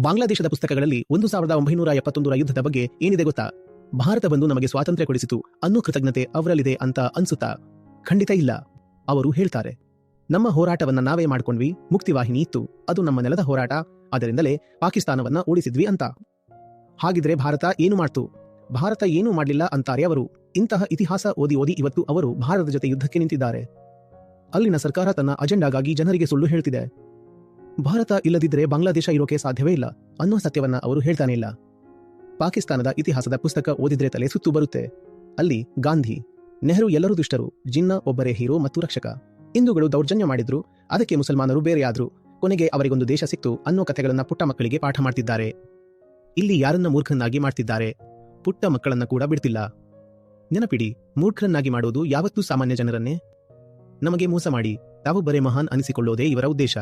ಬಾಂಗ್ಲಾದೇಶದ ಪುಸ್ತಕಗಳಲ್ಲಿ 1971ರ ಯುದ್ಧದ ಬಗ್ಗೆ ಏನಿದೆ ಗೊತ್ತಾ? ಭಾರತ ಬಂದು ನಮಗೆ ಸ್ವಾತಂತ್ರ್ಯ ಕೊಡಿಸಿತು ಅನ್ನೋ ಕೃತಜ್ಞತೆ ಅವರಲ್ಲಿದೆ ಅಂತ ಅನ್ಸುತ್ತಾ? ಖಂಡಿತ ಇಲ್ಲ. ಅವರು ಹೇಳ್ತಾರೆ, ನಮ್ಮ ಹೋರಾಟವನ್ನ ನಾವೇ ಮಾಡ್ಕೊಂಡ್ವಿ, ಮುಕ್ತಿವಾಹಿನಿ ಇತ್ತು, ಅದು ನಮ್ಮ ನೆಲದ ಹೋರಾಟ, ಅದರಿಂದಲೇ ಪಾಕಿಸ್ತಾನವನ್ನ ಓಡಿಸಿದ್ವಿ ಅಂತ. ಹಾಗಿದ್ರೆ ಭಾರತ ಏನು ಮಾಡ್ತು? ಭಾರತ ಏನೂ ಮಾಡಲಿಲ್ಲ ಅಂತಾರೆ ಅವರು. ಇಂತಹ ಇತಿಹಾಸ ಓದಿ ಓದಿ ಇವತ್ತು ಅವರು ಭಾರತದ ಜೊತೆ ಯುದ್ಧಕ್ಕೆ ನಿಂತಿದ್ದಾರೆ. ಅಲ್ಲಿನ ಸರ್ಕಾರ ತನ್ನ ಅಜೆಂಡಾಗಾಗಿ ಜನರಿಗೆ ಸುಳ್ಳು ಹೇಳ್ತಿದೆ. ಭಾರತ ಇಲ್ಲದಿದ್ದರೆ ಬಾಂಗ್ಲಾದೇಶ ಇರೋಕೆ ಸಾಧ್ಯವೇ ಇಲ್ಲ ಅನ್ನೋ ಸತ್ಯವನ್ನ ಅವರು ಹೇಳ್ತಾನೆ ಇಲ್ಲ. ಪಾಕಿಸ್ತಾನದ ಇತಿಹಾಸದ ಪುಸ್ತಕ ಓದಿದ್ರೆ ತಲೆ ಸುತ್ತು ಬರುತ್ತೆ. ಅಲ್ಲಿ ಗಾಂಧಿ, ನೆಹರು ಎಲ್ಲರೂ ದುಷ್ಟರು, ಜಿನ್ನಾ ಒಬ್ಬರೇ ಹೀರೋ ಮತ್ತು ರಕ್ಷಕ, ಹಿಂದೂಗಳು ದೌರ್ಜನ್ಯ ಮಾಡಿದ್ರು, ಅದಕ್ಕೆ ಮುಸಲ್ಮಾನರು ಬೇರೆಯಾದ್ರು, ಕೊನೆಗೆ ಅವರಿಗೊಂದು ದೇಶ ಸಿಕ್ತು ಅನ್ನೋ ಕಥೆಗಳನ್ನ ಪುಟ್ಟ ಮಕ್ಕಳಿಗೆ ಪಾಠ ಮಾಡ್ತಿದ್ದಾರೆ. ಇಲ್ಲಿ ಯಾರನ್ನ ಮೂರ್ಖನ್ನಾಗಿ ಮಾಡ್ತಿದ್ದಾರೆ? ಪುಟ್ಟ ಮಕ್ಕಳನ್ನ ಕೂಡ ಬಿಡ್ತಿಲ್ಲ. ನೆನಪಿಡಿ, ಮೂರ್ಖರನ್ನಾಗಿ ಮಾಡೋದು ಯಾವತ್ತೂ ಸಾಮಾನ್ಯ ಜನರನ್ನೇ. ನಮಗೆ ಮೋಸ ಮಾಡಿ ತಾವು ಬರೇ ಮಹಾನ್ ಅನಿಸಿಕೊಳ್ಳೋದೇ ಇವರ ಉದ್ದೇಶ.